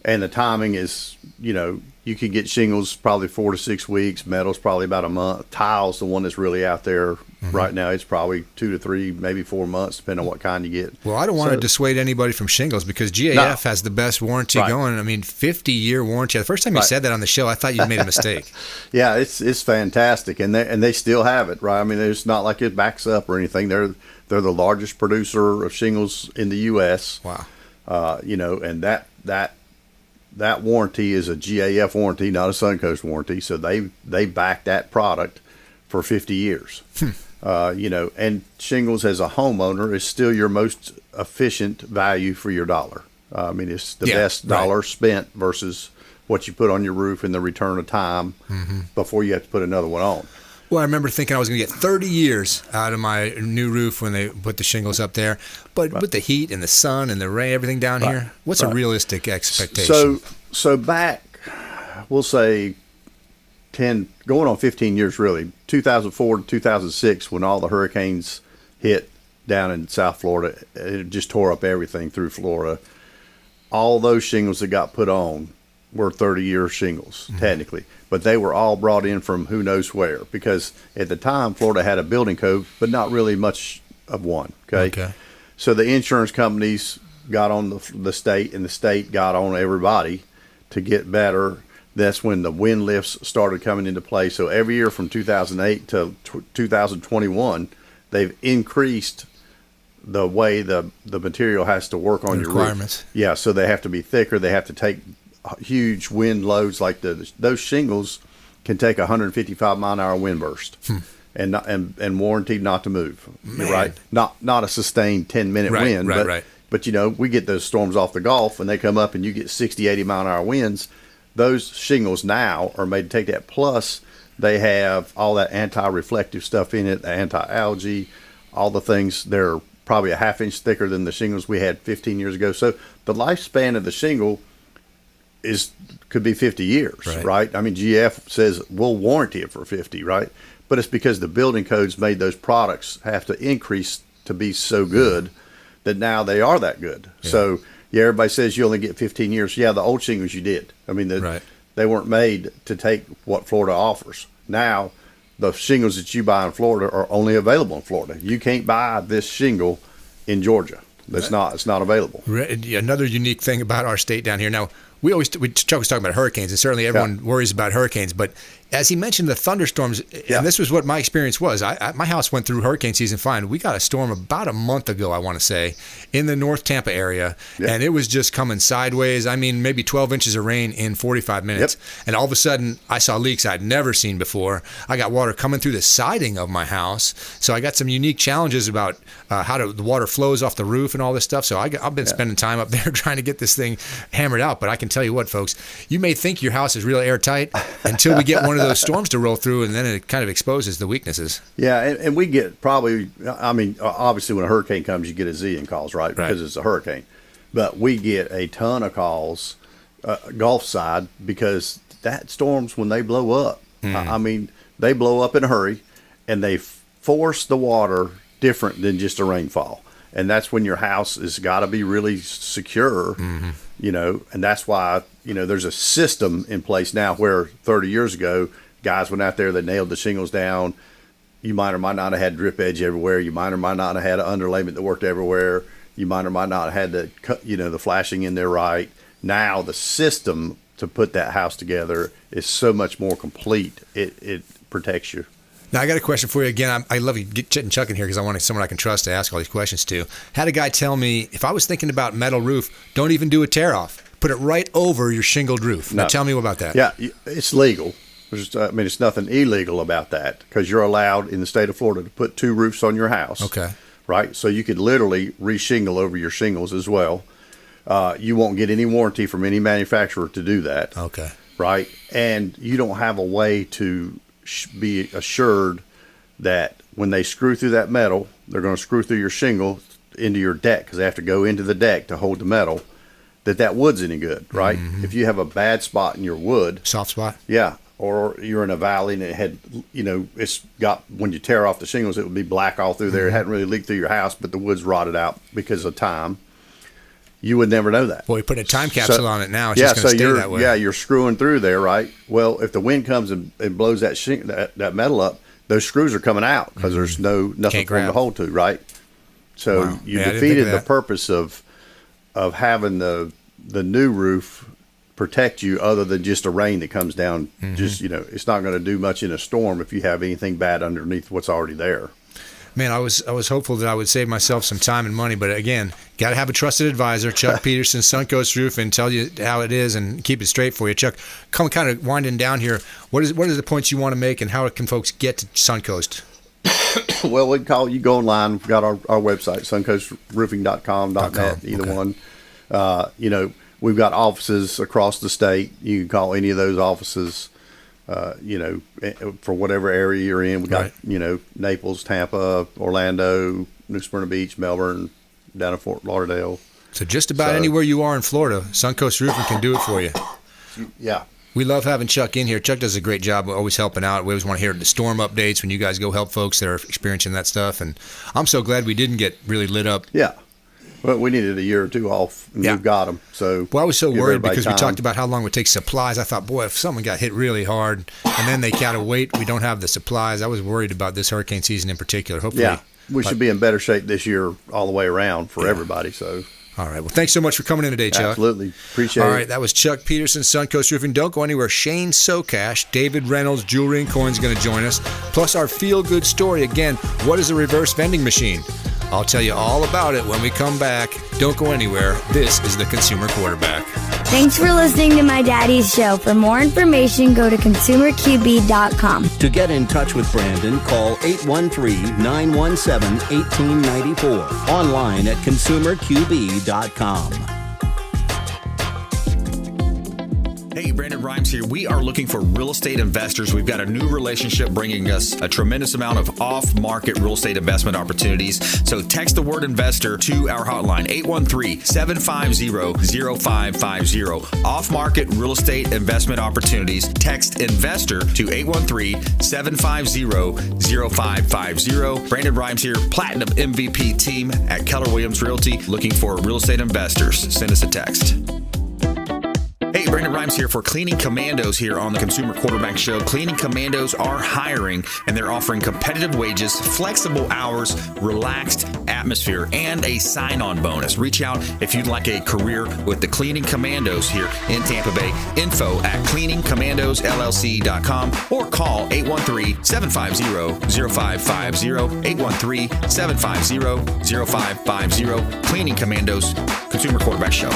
and the timing is, you can get shingles probably 4 to 6 weeks. Metal's probably about a month. Tile's the one that's really out there right now. It's probably 2 to 3, maybe 4 months, depending on what kind you get. Well, I don't want to dissuade anybody from shingles because GAF has the best warranty going. I mean, 50-year warranty. The first time you said that on the show, I thought you made a mistake. Yeah, it's fantastic, and they still have it, right? I mean, it's not like it backs up or anything. They're the largest producer of shingles in the U.S. Wow. And that warranty is a GAF warranty, not a Suncoast warranty. So they back that product for 50 years. And shingles as a homeowner is still your most efficient value for your dollar. I mean, it's the best dollar spent versus what you put on your roof and the return of time before you have to put another one on. Well, I remember thinking I was going to get 30 years out of my new roof when they put the shingles up there. But with the heat and the sun and the rain, everything down here, what's a realistic expectation? So back, we'll say going on 15 years really, 2004 to 2006, when all the hurricanes hit down in South Florida, it just tore up everything through Florida. All those shingles that got put on were 30-year shingles, technically. But they were all brought in from who knows where, because at the time, Florida had a building code, but not really much of one, okay? So the insurance companies got on the state, and the state got on everybody to get better. That's when the wind lifts started coming into play. So every year from 2008 to 2021, they've increased the way the material has to work on your requirements. Roof. Yeah, so they have to be thicker. They have to take huge wind loads. Like those shingles can take 155-mile-an-hour wind burst, and warranted not to move. Right? Not a sustained 10-minute wind. But you know, we get those storms off the Gulf, and they come up, and you get 60, 80-mile-an-hour winds. Those shingles now are made to take that. Plus, they have all that anti-reflective stuff in it, the anti-algae, all the things. They're probably a half-inch thicker than the shingles we had 15 years ago. So the lifespan of the shingle could be 50 years, right? I mean, GF says we'll warranty it for 50, right? But it's because the building codes made those products have to increase to be so good that now they are that good. So, everybody says you only get 15 years. Yeah, the old shingles you did. I mean, they weren't made to take what Florida offers. Now, the shingles that you buy in Florida are only available in Florida. You can't buy this shingle in Georgia. It's not available. Another unique thing about our state down here. Now, Chuck was talking about hurricanes, and certainly everyone worries about hurricanes. But as he mentioned, the thunderstorms, and this was what my experience was. My house went through hurricane season fine. We got a storm about a month ago, I want to say, in the North Tampa area, and it was just coming sideways. I mean, maybe 12 inches of rain in 45 minutes. And all of a sudden, I saw leaks I'd never seen before. I got water coming through the siding of my house. So I got some unique challenges about how the water flows off the roof and all this stuff. So I've been spending time up there trying to get this thing hammered out. But I can tell you what, folks, you may think your house is real airtight until we get one of those storms to roll through, and then it kind of exposes the weaknesses. Yeah, and we get probably, I mean, obviously when a hurricane comes, you get a zillion calls, right? Because it's a hurricane. But we get a ton of calls, Gulf side, because that storms, when they blow up, I mean, they blow up in a hurry, and they force the water different than just a rainfall. And that's when your house has got to be really secure, you know, and that's why, you know, there's a system in place now where 30 years ago, guys went out there, they nailed the shingles down. You might or might not have had drip edge everywhere. You might or might not have had an underlayment that worked everywhere. You might or might not have had the flashing in there right. Now the system to put that house together is so much more complete. It protects you. Now, I got a question for you again. I love you getting Chuck in here because I wanted someone I can trust to ask all these questions to. Had a guy tell me, if I was thinking about metal roof, don't even do a tear-off. Put it right over your shingled roof. Now, tell me about that. Yeah, it's legal. I mean, it's nothing illegal about that because you're allowed in the state of Florida to put 2 roofs on your house. Okay. Right? So you could literally re-shingle over your shingles as well. You won't get any warranty from any manufacturer to do that. Okay. Right? And you don't have a way to be assured that when they screw through that metal, they're going to screw through your shingle into your deck because they have to go into the deck to hold the metal, that wood's any good, right? If you have a bad spot in your wood. Soft spot? Yeah. Or you're in a valley and it had, you know, it's got, when you tear off the shingles, it would be black all through there. It hadn't really leaked through your house, but the wood's rotted out because of time. You would never know that. Well, you put a time capsule on it now. It's just going to stay that way. Yeah, you're screwing through there, right? Well, if the wind comes and blows that metal up, those screws are coming out because there's nothing for them to hold to, right? So you defeated the purpose of having the new roof protect you other than just a rain that comes down. Just, you know, it's not going to do much in a storm if you have anything bad underneath what's already there. Man, I was hopeful that I would save myself some time and money, but again, got to have a trusted advisor, Chuck Peterson, Suncoast Roof, and tell you how it is and keep it straight for you. Chuck, come kind of winding down here. What are the points you want to make, and how can folks get to Suncoast? Well, we can call you. Go online. We've got our website, suncoastroofing.com.net, either one. You know, we've got offices across the state. You can call any of those offices. You know, for whatever area you're in. We got, you know, Naples, Tampa, Orlando, New Smyrna Beach, Melbourne, down in Fort Lauderdale. So just about anywhere you are in Florida, Suncoast Roofing can do it for you. Yeah. We love having Chuck in here. Chuck does a great job always helping out. We always want to hear the storm updates when you guys go help folks that are experiencing that stuff. And I'm so glad we didn't get really lit up. Yeah. Well, we needed a year or two off, and we've got them. So, well, I was so worried because time. we talked about how long it would take supplies. I thought, boy, if someone got hit really hard and then they gotta wait, we don't have the supplies. I was worried about this hurricane season in particular. Hopefully, we should be in better shape this year all the way around for everybody. So, all right. Well, thanks so much for coming in today, Chuck. Absolutely. Appreciate it. All right. That was Chuck Peterson, Suncoast Roofing. Don't go anywhere. Shane Socash, David Reynolds, Jewelry and Coins going to join us. Plus our feel-good story. Again, what is a reverse vending machine? I'll tell you all about it when we come back. Don't go anywhere. This is the Consumer Quarterback. Thanks for listening to my daddy's show. For more information, go to consumerqb.com. To get in touch with Brandon, call 813-917-1894. Online at consumerqb.com. Hey, Brandon Rhymes here. We are looking for real estate investors. We've got a new relationship bringing us a tremendous amount of off-market real estate investment opportunities. So text the word investor to our hotline, 813-750-0550. Off-market real estate investment opportunities. Text investor to 813-750-0550. Brandon Rhymes here, Platinum MVP team at Keller Williams Realty, looking for real estate investors. Send us a text. Hey, Brandon Rhymes here for Cleaning Commandos here on the Consumer Quarterback Show. Cleaning Commandos are hiring, and they're offering competitive wages, flexible hours, relaxed atmosphere, and a sign-on bonus. Reach out if you'd like a career with the Cleaning Commandos here in Tampa Bay. Info at cleaningcommandosllc.com or call 813-750-0550, 813-750-0550. Cleaning Commandos, Consumer Quarterback Show.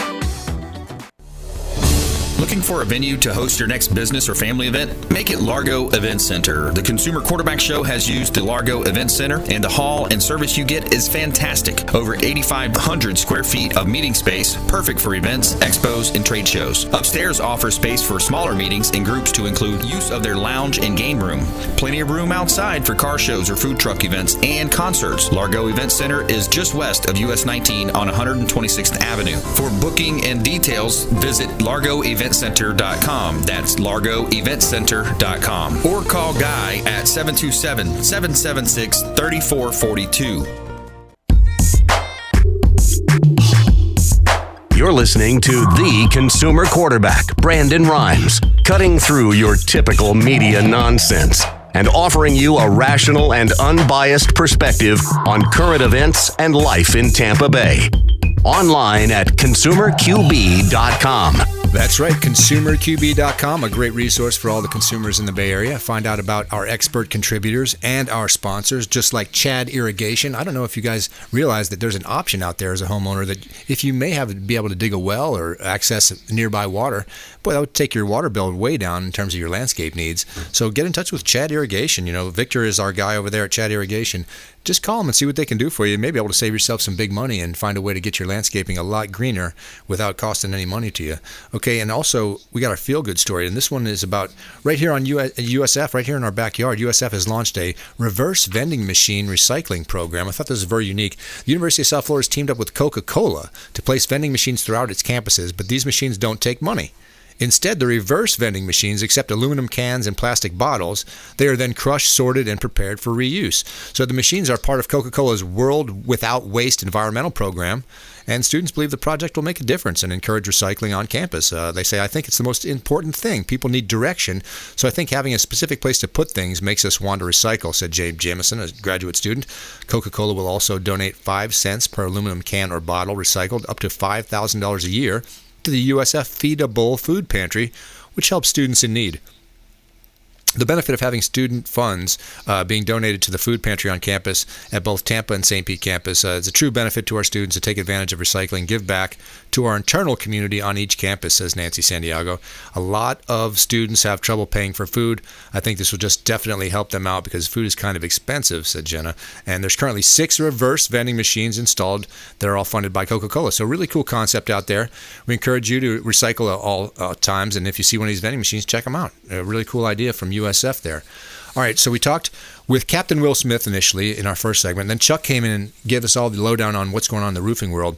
Looking for a venue to host your next business or family event? Make it Largo Event Center. The Consumer Quarterback Show has used the Largo Event Center, and the hall and service you get is fantastic. Over 8,500 square feet of meeting space, perfect for events, expos, and trade shows. Upstairs offers space for smaller meetings and groups to include use of their lounge and game room. Plenty of room outside for car shows or food truck events and concerts. Largo Event Center is just west of US 19 on 126th Avenue. For booking and details, visit largoeventcenter.com. That's largoeventcenter.com. Or call Guy at 727-776-3442. You're listening to the Consumer Quarterback, Brandon Rhymes, cutting through your typical media nonsense and offering you a rational and unbiased perspective on current events and life in Tampa Bay. Online at consumerqb.com. That's right, consumerqb.com, a great resource for all the consumers in the Bay Area. Find out about our expert contributors and our sponsors, just like Chad Irrigation. I don't know if you guys realize that there's an option out there as a homeowner that if you may be able to dig a well or access nearby water, boy, that would take your water bill way down in terms of your landscape needs. So get in touch with Chad Irrigation. You know, Victor is our guy over there at Chad Irrigation. Just call them and see what they can do for you. You may be able to save yourself some big money and find a way to get your landscaping a lot greener without costing any money to you. Okay, and also we got our feel-good story, and this one is about right here on USF, right here in our backyard. USF has launched a reverse vending machine recycling program. I thought this was very unique. The University of South Florida has teamed up with Coca-Cola to place vending machines throughout its campuses, but these machines don't take money. Instead, the reverse vending machines accept aluminum cans and plastic bottles. They are then crushed, sorted, and prepared for reuse. So the machines are part of Coca-Cola's World Without Waste environmental program, and students believe the project will make a difference and encourage recycling on campus. They say, I think it's the most important thing. People need direction, so I think having a specific place to put things makes us want to recycle, said James Jamison, a graduate student. Coca-Cola will also donate 5 cents per aluminum can or bottle recycled, up to $5,000 a year, to the USF Feed a Bowl food pantry, which helps students in need. The benefit of having student funds being donated to the food pantry on campus at both Tampa and St. Pete campus is a true benefit to our students to take advantage of recycling, give back to our internal community on each campus, says Nancy Santiago. A lot of students have trouble paying for food. I think this will just definitely help them out because food is kind of expensive, said Jenna. And there's currently 6 reverse vending machines installed that are all funded by Coca-Cola. So really cool concept out there. We encourage you to recycle at all times. And if you see one of these vending machines, check them out. A really cool idea from USF there. All right, so we talked with Capt Will Smith initially in our first segment. Then Chuck came in and gave us all the lowdown on what's going on in the roofing world.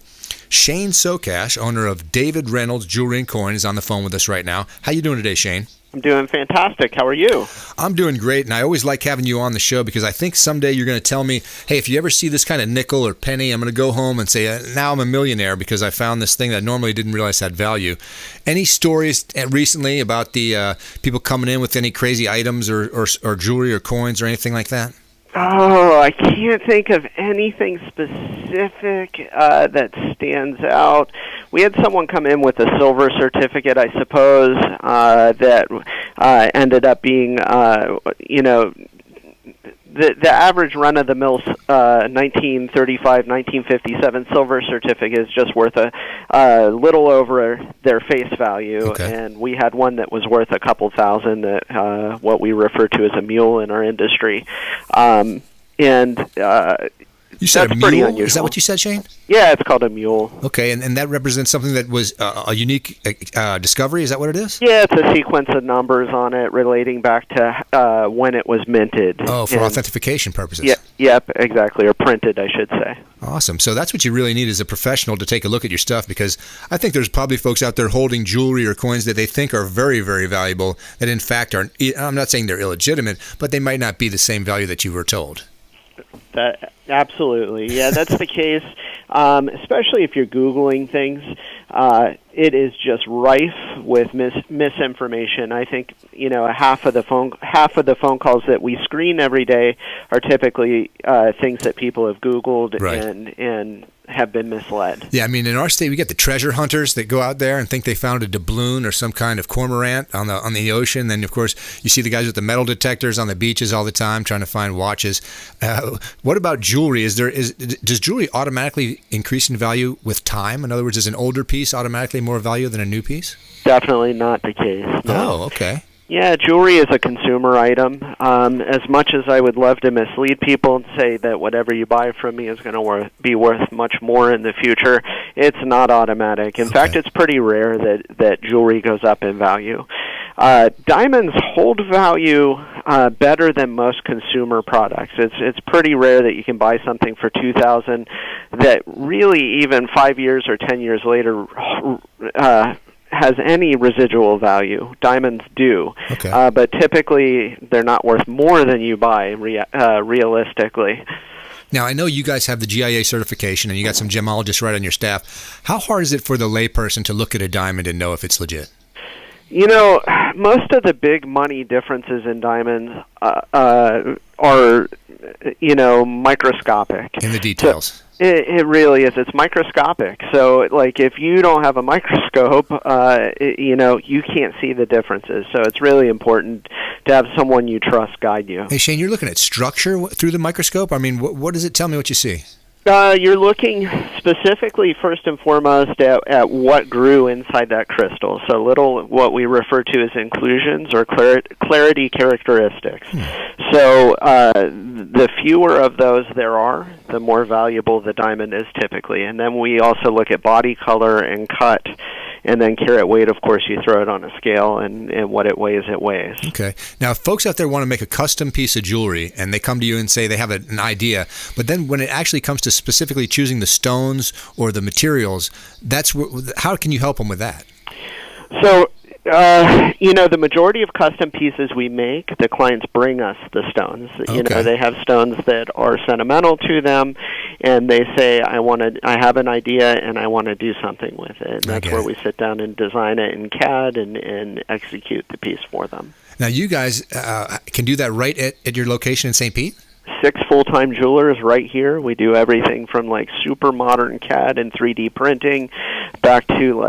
Shane Socash, owner of David Reynolds Jewelry and Coin, is on the phone with us right now. How you doing today, Shane? I'm doing fantastic. How are you? I'm doing great, and I always like having you on the show because I think someday you're going to tell me, hey, if you ever see this kind of nickel or penny, I'm going to go home and say, now I'm a millionaire because I found this thing that I normally didn't realize had value. Any stories recently about the people coming in with any crazy items or jewelry or coins or anything like that? Oh, I can't think of anything specific that stands out. We had someone come in with a silver certificate, I suppose, that ended up being, the average run-of-the-mill 1935, 1957 silver certificate is just worth a little over their face value, and we had one that was worth a couple thousand, that what we refer to as a mule in our industry. You said that's a pretty mule? unusual. Is that what you said, Shane? Yeah, it's called a mule. Okay, and that represents something that was a unique discovery? Is that what it is? Yeah, it's a sequence of numbers on it relating back to when it was minted. Oh, for authentication purposes. Yeah, yep, exactly, or printed, I should say. Awesome. So that's what you really need as a professional to take a look at your stuff, because I think there's probably folks out there holding jewelry or coins that they think are very, very valuable that in fact are, I'm not saying they're illegitimate, but they might not be the same value that you were told. Absolutely. Yeah, that's the case. Especially if you're Googling things, it is just rife with misinformation. I think half of the phone calls that we screen every day are typically things that people have Googled and have been misled. Yeah, I mean, in our state, we get the treasure hunters that go out there and think they found a doubloon or some kind of cormorant on the ocean. Then, of course, you see the guys with the metal detectors on the beaches all the time trying to find watches. What about jewelry? Does jewelry automatically increase in value with time? In other words, is an older piece automatically more value than a new piece? Definitely not the case. No. Oh, okay. Yeah, jewelry is a consumer item. As much as I would love to mislead people and say that whatever you buy from me is going to be worth much more in the future, it's not automatic. In fact, it's pretty rare that jewelry goes up in value. Diamonds hold value better than most consumer products. It's pretty rare that you can buy something for $2,000 that really even 5 years or 10 years later has any residual value. Diamonds do. Okay. But typically they're not worth more than you buy realistically. Now, I know you guys have the GIA certification and you got some gemologists right on your staff. How hard is it for the layperson to look at a diamond and know if it's legit? Most of the big money differences in diamonds are, microscopic. In the details. It really is. It's microscopic. So, if you don't have a microscope, you can't see the differences. So it's really important to have someone you trust guide you. Hey, Shane, you're looking at structure through the microscope? I mean, what does it tell me what you see? You're looking specifically, first and foremost, at what grew inside that crystal. So what we refer to as inclusions or clarity characteristics. So the fewer of those there are, the more valuable the diamond is typically. And then we also look at body color and cut. And then carat weight, of course, you throw it on a scale, and what it weighs, it weighs. Okay. Now, if folks out there want to make a custom piece of jewelry, and they come to you and say they have an idea, but then when it actually comes to specifically choosing the stones or the materials, how can you help them with that? So, the majority of custom pieces we make, the clients bring us the stones. They have stones that are sentimental to them, and they say, I have an idea and I want to do something with it. And that's where we sit down and design it in CAD and execute the piece for them. Now, you guys can do that right at your location in St. Pete? 6 full-time jewelers right here. We do everything from super modern CAD and 3D printing back to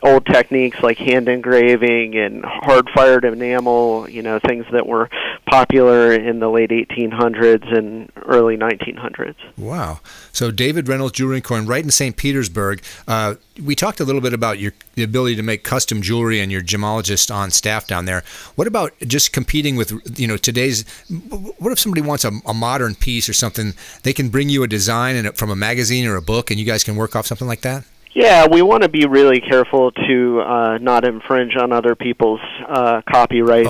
old techniques like hand engraving and hard-fired enamel, things that were popular in the late 1800s and early 1900s. Wow. So David Reynolds Jewelry and Coin right in St. Petersburg. We talked a little bit about the ability to make custom jewelry and your gemologist on staff down there. What about just competing with, today's, what if somebody wants a modern piece or something, they can bring you a design from a magazine or a book and you guys can work off something like that? Yeah, we want to be really careful to not infringe on other people's copyright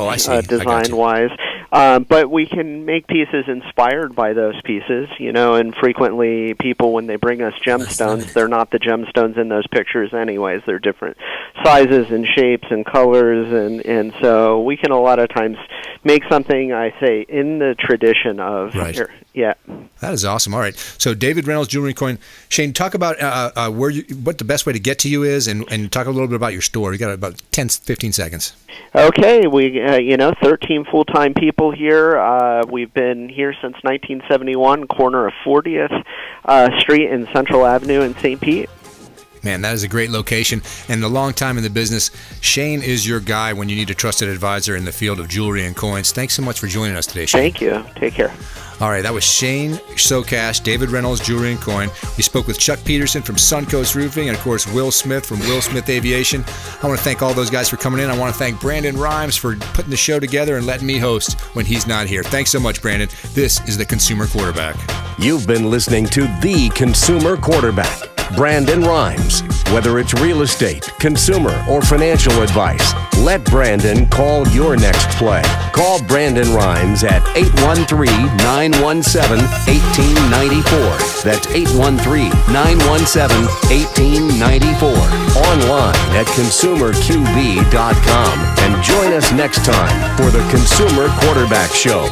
design-wise. But we can make pieces inspired by those pieces, and frequently people, when they bring us gemstones, they're not the gemstones in those pictures anyways. They're different sizes and shapes and colors, and so we can a lot of times make something, I say, in the tradition of... Right. Yeah. That is awesome. All right. So David Reynolds Jewelry and Coin. Shane, talk about what the best way to get to you is, and talk a little bit about your store. You got about 10, 15 seconds. Okay. We, 13 full-time people here. We've been here since 1971, corner of 40th Street and Central Avenue in St. Pete. Man, that is a great location and a long time in the business. Shane is your guy when you need a trusted advisor in the field of jewelry and coins. Thanks so much for joining us today, Shane. Thank you. Take care. All right, that was Shane Socash, David Reynolds Jewelry and Coin. We spoke with Chuck Peterson from Suncoast Roofing and, of course, Will Smith from Will Smith Aviation. I want to thank all those guys for coming in. I want to thank Brandon Rhymes for putting the show together and letting me host when he's not here. Thanks so much, Brandon. This is The Consumer Quarterback. You've been listening to The Consumer Quarterback, Brandon Rhymes. Whether it's real estate, consumer, or financial advice, let Brandon call your next play. Call Brandon Rhymes at 813-917-1894. That's 813-917-1894. Online at consumerqb.com. And join us next time for the Consumer Quarterback Show.